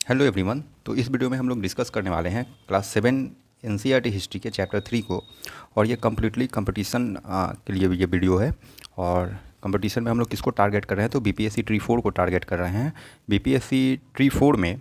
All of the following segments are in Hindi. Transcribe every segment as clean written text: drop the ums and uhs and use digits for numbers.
Hello everyone. तो इस वीडियो में हम लोग डिस्कस करने वाले हैं क्लास 7 एनसीईआरटी हिस्ट्री के चैप्टर 3 को। और ये कम्प्लीटली कंपटीशन के लिए ये वीडियो है। और कंपटीशन में हम लोग किसको टारगेट कर रहे हैं, तो बीपीएससी ट्री 4 को टारगेट कर रहे हैं। बीपीएससी ट्री 4 में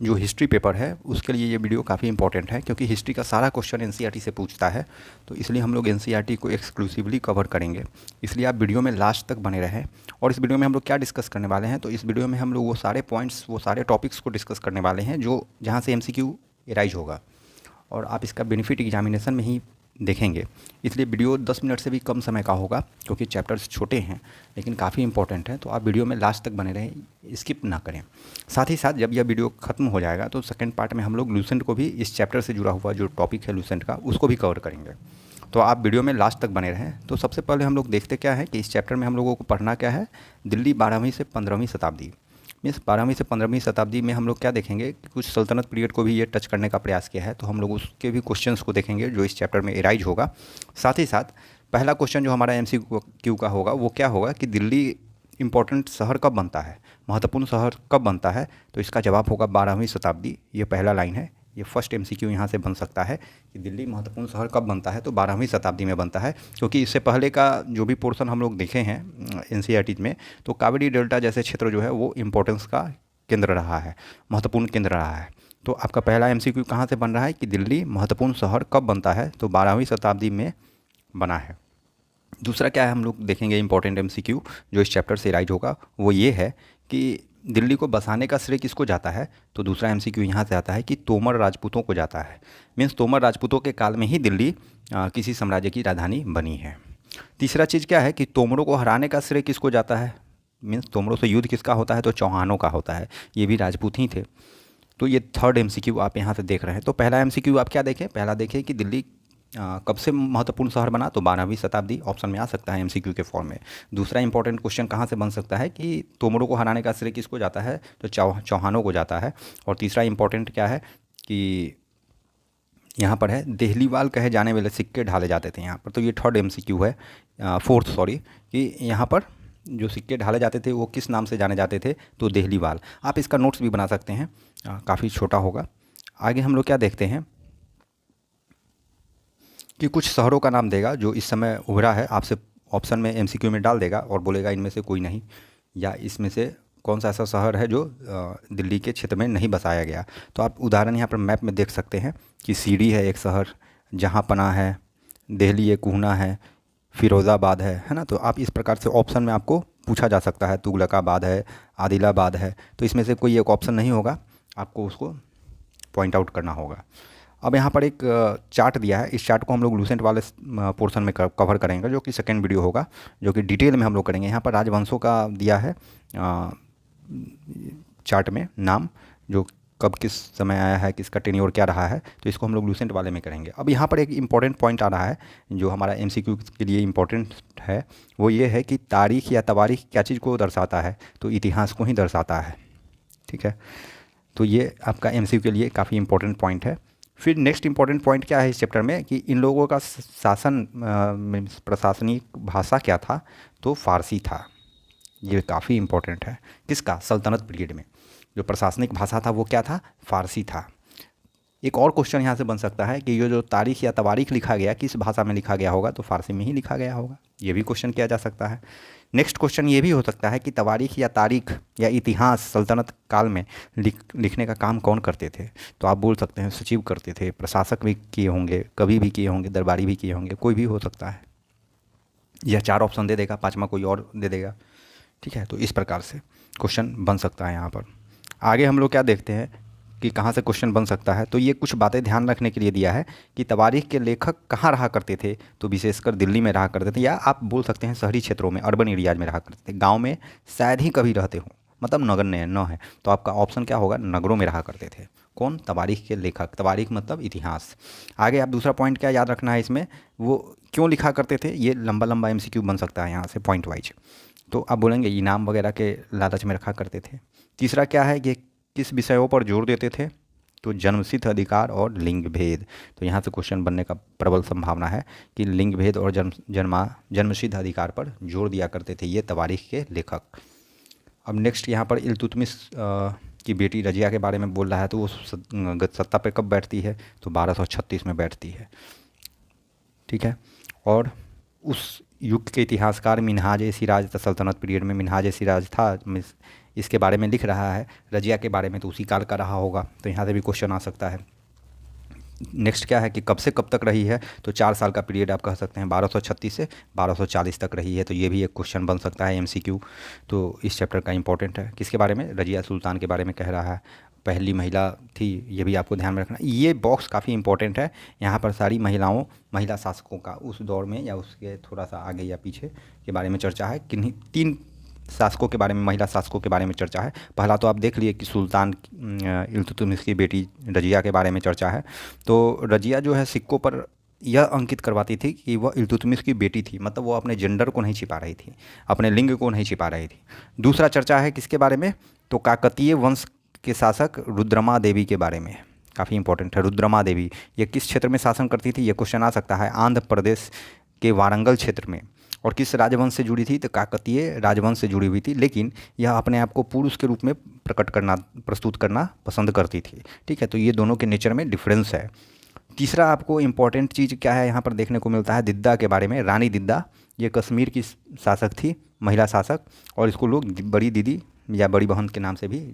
जो हिस्ट्री पेपर है उसके लिए ये वीडियो काफ़ी इंपॉर्टेंट है, क्योंकि हिस्ट्री का सारा क्वेश्चन एनसीईआरटी से पूछता है। तो इसलिए हम लोग एनसीईआरटी को एक्सक्लूसिवली कवर करेंगे। इसलिए आप वीडियो में लास्ट तक बने रहें। और इस वीडियो में हम लोग क्या डिस्कस करने वाले हैं, तो इस वीडियो में हम लोग वो सारे पॉइंट्स, वो सारे टॉपिक्स को डिस्कस करने वाले हैं जो जहाँ से एमसीक्यू एराइज होगा। और आप इसका बेनिफिट एग्जामिनेशन में ही देखेंगे। इसलिए वीडियो 10 मिनट से भी कम समय का होगा, क्योंकि चैप्टर्स छोटे हैं लेकिन काफ़ी इंपॉर्टेंट है। तो आप वीडियो में लास्ट तक बने रहें, स्किप ना करें। साथ ही साथ जब यह वीडियो ख़त्म हो जाएगा तो सेकंड पार्ट में हम लोग लूसेंट को भी, इस चैप्टर से जुड़ा हुआ जो टॉपिक है लूसेंट का, उसको भी कवर करेंगे। तो आप वीडियो में लास्ट तक बने रहें। तो सबसे पहले हम लोग देखते क्या है कि इस चैप्टर में हम लोगों को पढ़ना क्या है, दिल्ली 12वीं से 15वीं शताब्दी। मीन्स 12वीं से 15वीं शताब्दी में हम लोग क्या देखेंगे कि कुछ सल्तनत पीरियड को भी ये टच करने का प्रयास किया है। तो हम लोग उसके भी क्वेश्चंस को देखेंगे जो इस चैप्टर में एराइज होगा। साथ ही साथ पहला क्वेश्चन जो हमारा एमसीक्यू का होगा वो क्या होगा कि दिल्ली इंपॉर्टेंट शहर कब बनता है, महत्वपूर्ण शहर कब बनता है। तो इसका जवाब होगा 12वीं शताब्दी। ये पहला लाइन है, ये फर्स्ट एमसीक्यू यहाँ से बन सकता है कि दिल्ली महत्वपूर्ण शहर कब बनता है, तो 12वीं शताब्दी में बनता है। क्योंकि इससे पहले का जो भी पोर्शन हम लोग देखे हैं एनसीईआरटी में, तो कावेरी डेल्टा जैसे क्षेत्र जो है वो इम्पोर्टेंस का केंद्र रहा है, महत्वपूर्ण केंद्र रहा है। तो आपका पहला एमसीक्यू कहाँ से बन रहा है कि दिल्ली महत्वपूर्ण शहर कब बनता है, तो 12वीं शताब्दी में बना है। दूसरा क्या है हम लोग देखेंगे इंपॉर्टेंट एमसीक्यू जो इस चैप्टर से राइज होगा, वो ये है कि दिल्ली को बसाने का श्रेय किसको जाता है। तो दूसरा एमसीक्यू यहाँ से आता है कि तोमर राजपूतों को जाता है। मीन्स तोमर राजपूतों के काल में ही दिल्ली किसी साम्राज्य की राजधानी बनी है। तीसरा चीज़ क्या है कि तोमरों को हराने का श्रेय किसको जाता है। मीन्स तोमरों से युद्ध किसका होता है, तो चौहानों का होता है। ये भी राजपूत ही थे। तो ये थर्ड एमसीक्यू आप यहाँ से देख रहे हैं। तो पहला एमसीक्यू आप क्या देखें, पहला देखें कि दिल्ली कब से महत्वपूर्ण शहर बना, तो 12वीं शताब्दी ऑप्शन में आ सकता है एमसीक्यू के फॉर्म में। दूसरा इंपॉर्टेंट क्वेश्चन कहाँ से बन सकता है कि तोमरों को हराने का श्रेय किसको जाता है, तो चौहानों को जाता है। और तीसरा इंपॉर्टेंट क्या है कि यहाँ पर है देहलीवाल कहे जाने वाले सिक्के ढाले जाते थे यहाँ पर। तो ये थर्ड एमसीक्यू है, फोर्थ सॉरी, कि यहाँ पर जो सिक्के ढाले जाते थे वो किस नाम से जाने जाते थे, तो देहलीवाल। आप इसका नोट्स भी बना सकते हैं, काफ़ी छोटा होगा। आगे हम लोग क्या देखते हैं कि कुछ शहरों का नाम देगा जो इस समय उभरा है, आपसे ऑप्शन में एमसीक्यू में डाल देगा और बोलेगा इनमें से कोई नहीं, या इसमें से कौन सा ऐसा शहर है जो दिल्ली के क्षेत्र में नहीं बसाया गया। तो आप उदाहरण यहाँ पर मैप में देख सकते हैं कि सीडी है एक शहर, जहाँपना है, दिल्ली एक ऊना है, फिरोज़ाबाद है ना। तो आप इस प्रकार से ऑप्शन में आपको पूछा जा सकता है, तुगलकाबाद है, आदिलाबाद है। तो इसमें से कोई एक ऑप्शन नहीं होगा, आपको उसको पॉइंट आउट करना होगा। अब यहाँ पर एक चार्ट दिया है, इस चार्ट को हम लोग लूसेंट वाले पोर्शन में कवर करेंगे, जो कि सेकंड वीडियो होगा, जो कि डिटेल में हम लोग करेंगे। यहाँ पर राजवंशों का दिया है चार्ट में नाम, जो कब किस समय आया है, किसका टेन्योर क्या रहा है। तो इसको हम लोग लूसेंट वाले में करेंगे। अब यहाँ पर एक इंपॉर्टेंट पॉइंट आ रहा है जो हमारा एमसीक्यू के लिए इंपॉर्टेंट है, वो ये है कि तारीख या तवारीख क्या चीज़ को दर्शाता है, तो इतिहास को ही दर्शाता है। ठीक है, तो ये आपका एमसीक्यू के लिए काफ़ी इंपॉर्टेंट पॉइंट है। फिर नेक्स्ट इंपॉर्टेंट पॉइंट क्या है इस चैप्टर में कि इन लोगों का शासन प्रशासनिक भाषा क्या था, तो फ़ारसी था। ये काफ़ी इंपॉर्टेंट है, किसका, सल्तनत पीरियड में जो प्रशासनिक भाषा था वो क्या था, फ़ारसी था। एक और क्वेश्चन यहाँ से बन सकता है कि ये जो तारीख या तवारीख लिखा गया किस भाषा में लिखा गया होगा, तो फ़ारसी में ही लिखा गया होगा। ये भी क्वेश्चन किया जा सकता है। नेक्स्ट क्वेश्चन ये भी हो सकता है कि तवारीख या तारीख या इतिहास सल्तनत काल में लिखने का काम कौन करते थे। तो आप बोल सकते हैं सचिव करते थे, प्रशासक भी किए होंगे, कवि भी किए होंगे, दरबारी भी किए होंगे, कोई भी हो सकता है। यह 4 ऑप्शन दे देगा, 5वां कोई और दे देगा। ठीक है, तो इस प्रकार से क्वेश्चन बन सकता है यहाँ पर। आगे हम लोग क्या देखते हैं कि कहाँ से क्वेश्चन बन सकता है, तो ये कुछ बातें ध्यान रखने के लिए दिया है कि तवारीख के लेखक कहाँ रहा करते थे, तो विशेषकर दिल्ली में रहा करते थे, या आप बोल सकते हैं शहरी क्षेत्रों में, अर्बन एरियाज में रहा करते थे। गांव में शायद ही कभी रहते हों, मतलब नगर में न है। तो आपका ऑप्शन क्या होगा, नगरों में रहा करते थे। कौन, तवारीख के लेखक, तवारीख मतलब इतिहास। आगे आप दूसरा पॉइंट क्या याद रखना है इसमें, वो क्यों लिखा करते थे। ये लंबा लंबा एमसीक्यू बन सकता है यहाँ से पॉइंट वाइज। तो आप बोलेंगे इनाम वगैरह के लालच में रखा करते थे। तीसरा क्या है, ये किस विषयों पर जोर देते थे, तो जन्मसिद्ध अधिकार और लिंग भेद। तो यहाँ से क्वेश्चन बनने का प्रबल संभावना है कि लिंग भेद और जन्मसिद्ध अधिकार पर जोर दिया करते थे ये तवारीख के लेखक। अब नेक्स्ट यहाँ पर इल्तुतमिश की बेटी रजिया के बारे में बोल रहा है, तो वो सत्ता पे कब बैठती है, तो 1236 में बैठती है। ठीक है। और उस युग के इतिहासकार मिन्हाज ए सिराज सल्तनत पीरियड में मिन्हाज ए सिराज था, इसके बारे में लिख रहा है। रजिया के बारे में तो उसी काल का रहा होगा, तो यहाँ से भी क्वेश्चन आ सकता है। नेक्स्ट क्या है कि कब से कब तक रही है, तो 4 साल का पीरियड आप कह सकते हैं, 1236 से 1240 तक रही है, तो ये भी एक क्वेश्चन बन सकता है एमसीक्यू। तो इस चैप्टर का इंपॉर्टेंट है। किसके बारे में, रजिया सुल्तान के बारे में कह रहा है, पहली महिला थी, ये भी आपको ध्यान में रखना। ये बॉक्स काफ़ी इंपॉर्टेंट है, यहाँ पर सारी महिला शासकों का उस दौर में या उसके थोड़ा सा आगे या पीछे के बारे में चर्चा है। किन्हीं 3 शासकों के बारे में, महिला शासकों के बारे में चर्चा है। पहला तो आप देख लिए कि सुल्तान इल्तुतमिश की बेटी रजिया के बारे में चर्चा है। तो रजिया जो है सिक्कों पर यह अंकित करवाती थी कि वह इल्तुतमिश की बेटी थी, मतलब वो अपने जेंडर को नहीं छिपा रही थी, अपने लिंग को नहीं छिपा रही थी। दूसरा चर्चा है किसके बारे में, तो काकतीय वंश के शासक रुद्रमा देवी के बारे में, काफ़ी इंपॉर्टेंट है। रुद्रमा देवी ये किस क्षेत्र में शासन करती थी, ये क्वेश्चन आ सकता है, आंध्र प्रदेश के वारंगल क्षेत्र में। और किस राजवंश से जुड़ी थी, तो काकतीय राजवंश से जुड़ी हुई थी, लेकिन यह अपने आप को पुरुष के रूप में प्रस्तुत करना पसंद करती थी। ठीक है, तो ये दोनों के नेचर में डिफरेंस है। तीसरा आपको इम्पॉर्टेंट चीज़ क्या है यहाँ पर देखने को मिलता है, दिद्दा के बारे में। रानी दिद्दा ये कश्मीर की शासक थी, महिला शासक, और इसको लोग बड़ी दीदी या बड़ी बहन के नाम से भी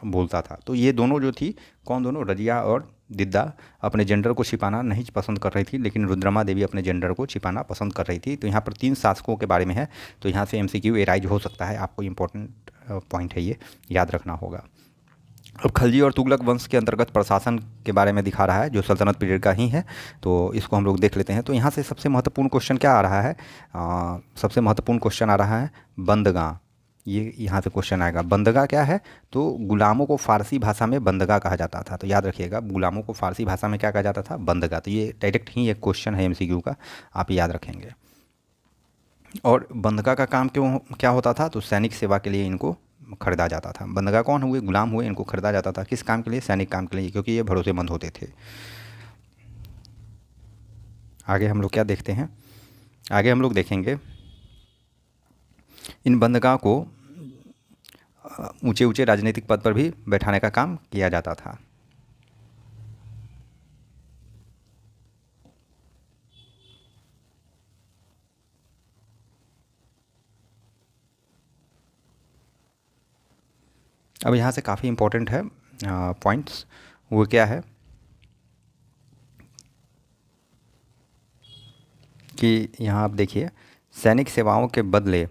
बोलता था। तो ये दोनों जो थी, कौन दोनों, रजिया और दिद्दा, अपने जेंडर को छिपाना नहीं पसंद कर रही थी, लेकिन रुद्रमा देवी अपने जेंडर को छिपाना पसंद कर रही थी। तो यहाँ पर 3 शासकों के बारे में है, तो यहाँ से एमसीक्यू एराइज हो सकता है, आपको इंपॉर्टेंट पॉइंट है, ये याद रखना होगा। अब खलजी और तुगलक वंश के अंतर्गत प्रशासन के बारे में दिखा रहा है, जो सल्तनत पीरियड का ही है, तो इसको हम लोग देख लेते हैं। तो यहाँ से सबसे महत्वपूर्ण क्वेश्चन क्या आ रहा है, सबसे महत्वपूर्ण क्वेश्चन आ रहा है बंदगां। ये यहाँ से क्वेश्चन आएगा, बंदगा क्या है, तो गुलामों को फ़ारसी भाषा में बंदगा कहा जाता था। तो याद रखिएगा, गुलामों को फ़ारसी भाषा में क्या कहा जाता था, बंदगा। तो ये डायरेक्ट ही एक क्वेश्चन है एमसीक्यू का, आप याद रखेंगे। और बंदगा का काम क्यों क्या होता था, तो सैनिक सेवा के लिए इनको खरीदा जाता था। बंदगा कौन हुए, गुलाम हुए, इनको खरीदा जाता था किस काम के लिए, सैनिक काम के लिए, क्योंकि ये भरोसेमंद होते थे। आगे हम लोग क्या देखते हैं, आगे हम लोग देखेंगे इन बंदगा को ऊंचे ऊंचे राजनीतिक पद पर भी बैठाने का काम किया जाता था। अब यहाँ से काफ़ी इम्पोर्टेंट है पॉइंट्स, वो क्या है कि यहाँ आप देखिए, सैनिक सेवाओं के बदले,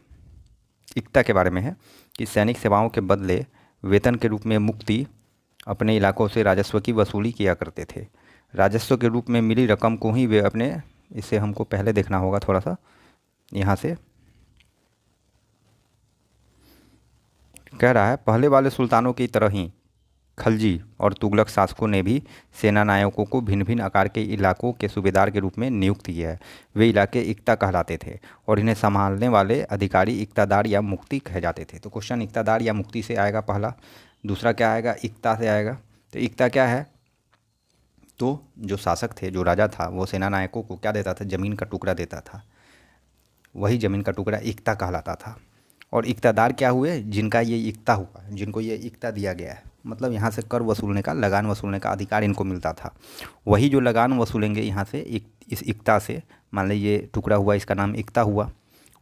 इक्ता के बारे में है कि सैनिक सेवाओं के बदले वेतन के रूप में मुक्ति अपने इलाकों से राजस्व की वसूली किया करते थे। राजस्व के रूप में मिली रकम को ही वे अपने, इसे हमको पहले देखना होगा थोड़ा सा, यहाँ से कह रहा है, पहले वाले सुल्तानों की तरह ही खलजी और तुगलक शासकों ने भी सेना नायकों को भिन्न भिन्न आकार के इलाकों के सूबेदार के रूप में नियुक्त किया है। वे इलाके इक्ता कहलाते थे और इन्हें संभालने वाले अधिकारी इक्तादार या मुक्ति कहे जाते थे। तो क्वेश्चन इक्तादार या मुक्ति से आएगा पहला। दूसरा क्या आएगा, इक्ता से आएगा। तो इक्ता क्या है, तो जो शासक थे, जो राजा था, वो सेना नायकों को क्या देता था, ज़मीन का टुकड़ा देता था, वही ज़मीन का टुकड़ा इक्ता कहलाता था। और इक्तादार क्या हुए, जिनका ये इक्ता हुआ, जिनको ये इक्ता दिया गया है, मतलब यहाँ से कर वसूलने का, लगान वसूलने का अधिकार इनको मिलता था। वही जो लगान वसूलेंगे यहाँ से इस इक्ता से, मान लीजिए ये टुकड़ा हुआ, इसका नाम इक्ता हुआ,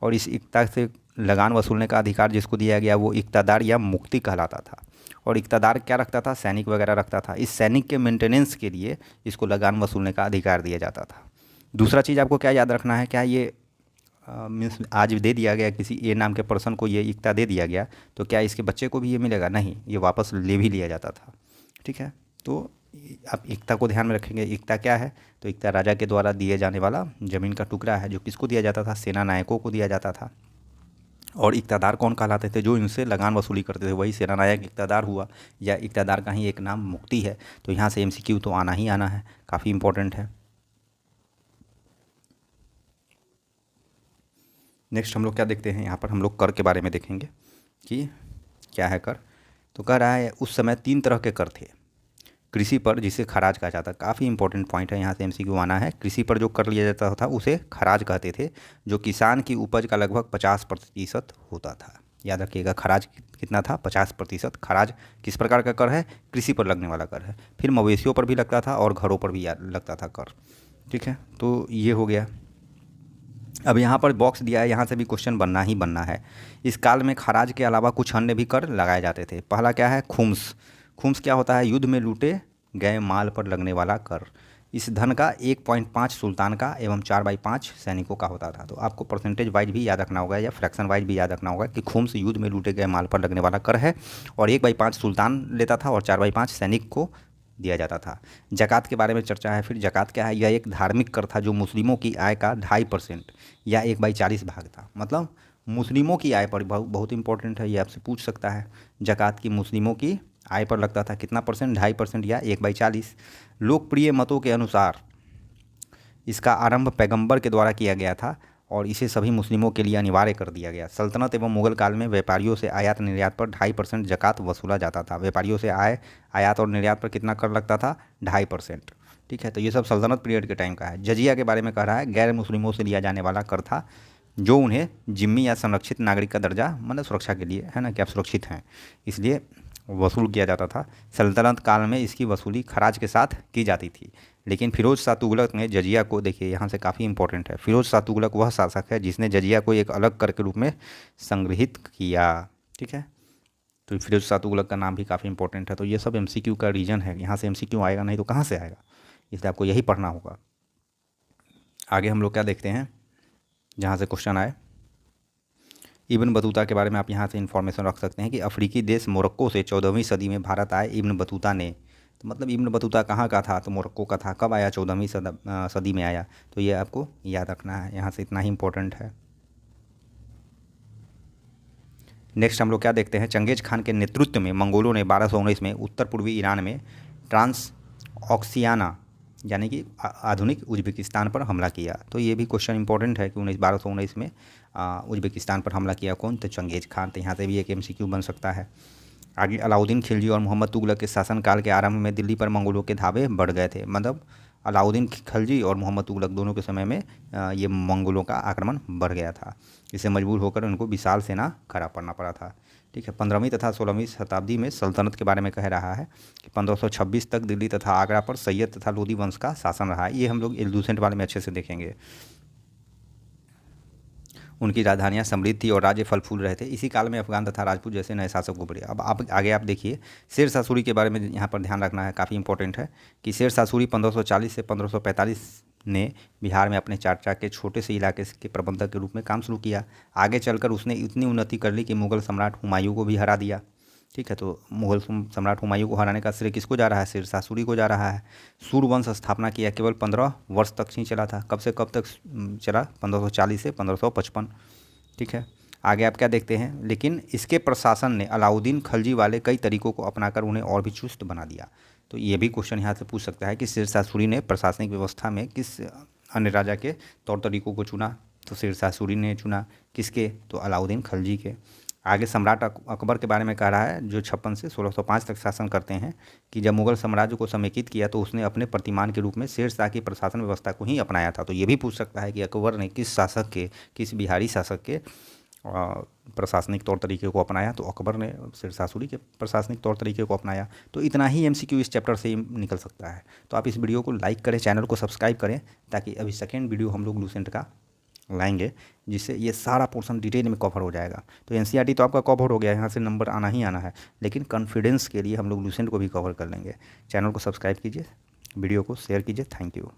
और इस इक्ता से लगान वसूलने का अधिकार जिसको दिया गया वो इक्तादार या मुक्ति कहलाता था। और इक्तादार क्या रखता था, सैनिक वगैरह रखता था। इस सैनिक के मेंटेनेंस के लिए इसको लगान वसूलने का अधिकार दिया जाता था। दूसरा चीज़ आपको क्या याद रखना है, क्या ये मीन्स आज दे दिया गया किसी ए नाम के पर्सन को, ये इक्ता दे दिया गया, तो क्या इसके बच्चे को भी ये मिलेगा, नहीं, ये वापस ले भी लिया जाता था। ठीक है, तो आप इक्ता को ध्यान में रखेंगे। इक्ता क्या है, तो इक्ता राजा के द्वारा दिए जाने वाला ज़मीन का टुकड़ा है, जो किसको दिया जाता था, सेना नायकों को दिया जाता था। और इक्तादार कौन कहलाते थे, जो इनसे लगान वसूली करते थे, वही सेना नायक इक्तादार हुआ, या इक्तादार का ही एक नाम मुक्ति है। तो यहाँ से एमसीक्यू तो आना ही आना है, काफ़ी इंपॉर्टेंट है। नेक्स्ट हम लोग क्या देखते हैं, यहाँ पर हम लोग कर के बारे में देखेंगे कि क्या है कर। तो कह रहा है उस समय 3 तरह के कर थे। कृषि पर, जिसे खराज कहा जाता है, काफ़ी इंपॉर्टेंट पॉइंट है, यहाँ से एमसीक्यू आना है। कृषि पर जो कर लिया जाता था उसे खराज कहते थे, जो किसान की उपज का लगभग 50% होता था। याद रखिएगा, खराज कितना था, 50%। खराज किस प्रकार का कर है, कृषि पर लगने वाला कर है। फिर मवेशियों पर भी लगता था और घरों पर भी लगता था कर। ठीक है, तो ये हो गया। अब यहाँ पर बॉक्स दिया है, यहाँ से भी क्वेश्चन बनना ही बनना है। इस काल में खराज के अलावा कुछ अन्य भी कर लगाए जाते थे। पहला क्या है, खुम्स। खुम्स क्या होता है, युद्ध में लूटे गए माल पर लगने वाला कर। इस धन का 1.5 सुल्तान का एवं 4/5 सैनिकों का होता था। तो आपको परसेंटेज वाइज भी याद रखना होगा या फ्रैक्शन वाइज भी याद रखना होगा कि खुम्स युद्ध में लूटे गए माल पर लगने वाला कर है, और 1/5 सुल्तान लेता था और 4/5 सैनिक को दिया जाता था। ज़कात के बारे में चर्चा है। फिर ज़कात क्या है, यह एक धार्मिक कर था जो मुस्लिमों की आय का 2.5% या 1/40 भाग था। मतलब मुस्लिमों की आय पर बहुत इंपॉर्टेंट है, ये आपसे पूछ सकता है। ज़कात की मुस्लिमों की आय पर लगता था कितना परसेंट, 2.5% या 1/40। लोकप्रिय मतों के अनुसार इसका आरंभ पैगंबर के द्वारा किया गया था और इसे सभी मुस्लिमों के लिए अनिवार्य कर दिया गया। सल्तनत एवं मुगल काल में व्यापारियों से आयात निर्यात पर 2.5% ज़कात वसूला जाता था। व्यापारियों से आयात और निर्यात पर कितना कर लगता था, 2.5%। ठीक है, तो ये सब सल्तनत पीरियड के टाइम का है। जजिया के बारे में कह रहा है, गैर मुस्लिमों से लिया जाने वाला कर था जो उन्हें जिम्मी या संरक्षित नागरिक का दर्जा, मतलब सुरक्षा के लिए, है ना, कि आप सुरक्षित हैं, इसलिए वसूल किया जाता था। सल्तनत काल में इसकी वसूली खराज के साथ की जाती थी। लेकिन फिरोज शाह तुगलक ने जजिया को, देखिए यहाँ से काफ़ी इंपॉर्टेंट है, फिरोज शाह तुगलक वह शासक है जिसने जजिया को एक अलग कर के रूप में संग्रहित किया। ठीक है, तो फिरोज शाह तुगलक का नाम भी काफ़ी इंपॉर्टेंट है। तो ये सब एमसीक्यू का रीजन है, यहाँ से एमसीक्यू आएगा, नहीं तो कहाँ से आएगा, इसलिए आपको यही पढ़ना होगा। आगे हम लोग क्या देखते हैं, जहाँ से क्वेश्चन आए, इब्न बतूता के बारे में आप यहाँ से इन्फॉर्मेशन रख सकते हैं कि अफ्रीकी देश मोरक्को से 14वीं सदी में भारत आए इब्न बतूता ने। तो मतलब इब्न बतूता कहाँ का था, तो मोरक्को का था। कब आया, 14वीं सदी में आया। तो ये आपको याद रखना है, यहाँ से इतना ही इम्पोर्टेंट है। नेक्स्ट हम लोग क्या देखते हैं, चंगेज खान के नेतृत्व में मंगोलों ने 1219 में उत्तर पूर्वी ईरान में ट्रांस ऑक्सियाना यानी कि आधुनिक उज्बेकिस्तान पर हमला किया। तो ये भी क्वेश्चन इंपॉर्टेंट है कि 1219 में उज्बेकिस्तान पर हमला किया कौन, तो चंगेज खान। तो यहाँ से भी एक एमसीक्यू बन सकता है। आगे अलाउद्दीन खिलजी और मोहम्मद तुगलक के शासनकाल के आरंभ में दिल्ली पर मंगोलों के धावे बढ़ गए थे। मतलब अलाउद्दीन खिलजी और मोहम्मद तुगलक दोनों के समय में ये मंगोलों का आक्रमण बढ़ गया था। इससे मजबूर होकर उनको विशाल सेना खड़ा पड़ना पड़ा था। ठीक है, 15वीं तथा 16वीं शताब्दी में सल्तनत के बारे में कह रहा है कि 1526 तक दिल्ली तथा आगरा पर सैयद तथा लोदी वंश का शासन रहा है। ये हम लोग एलुसेंट वाले में अच्छे से देखेंगे। उनकी राजधानियाँ समृद्ध थी और राज्य फल फूल रहे थे। इसी काल में अफगान तथा राजपूत जैसे नए शासक उभरे। अब आप आगे आप देखिए, शेर शाह सूरी के बारे में यहाँ पर ध्यान रखना है, काफ़ी इंपॉर्टेंट है कि शेर शाह सूरी 1540 से 1545 ने बिहार में अपने चाचा के छोटे से इलाके के प्रबंधक के रूप में काम शुरू किया। आगे चलकर उसने इतनी उन्नति कर ली कि मुगल सम्राट हुमायूं को भी हरा दिया। ठीक है, तो मुगल सम्राट हुमायूं को हराने का श्रेय किसको जा रहा है, शेर शाह सूरी को जा रहा है। सूरवंश स्थापना किया, केवल 15 वर्ष तक ही चला था। कब से कब तक चला, 1540 से 1555। ठीक है, आगे आप क्या देखते हैं, लेकिन इसके प्रशासन ने अलाउद्दीन खलजी वाले कई तरीकों को अपनाकर उन्हें और भी चुस्त बना दिया। तो ये भी क्वेश्चन यहाँ से पूछ सकता है कि शेर शाह सूरी ने प्रशासनिक व्यवस्था में किस अन्य राजा के तौर तरीकों को चुना, तो शेर शाह सूरी ने चुना। किसके, तो अलाउद्दीन खलजी के। आगे सम्राट अकबर के बारे में कह रहा है, जो 56 से 1605 तक शासन करते हैं, कि जब मुगल साम्राज्य को समेकित किया तो उसने अपने प्रतिमान के रूप में शेर शाह की प्रशासन व्यवस्था को ही अपनाया था। तो ये भी पूछ सकता है कि अकबर ने किस शासक के, किस बिहारी शासक के प्रशासनिक तौर तरीके को अपनाया, तो अकबर ने शेर शाह सूरी के प्रशासनिक तौर तरीके को अपनाया। तो इतना ही एमसीक्यू इस चैप्टर से ही निकल सकता है। तो आप इस वीडियो को लाइक करें, चैनल को सब्सक्राइब करें, ताकि अभी सेकेंड वीडियो हम लोग लूसेंट का लाएंगे, जिससे ये सारा पोर्शन डिटेल में कवर हो जाएगा। तो एनसीईआरटी तो आपका कवर हो गया, यहाँ से नंबर आना ही आना है, लेकिन कॉन्फिडेंस के लिए हम लोग लूसेंट को भी कवर कर लेंगे। चैनल को सब्सक्राइब कीजिए, वीडियो को शेयर कीजिए। Thank you.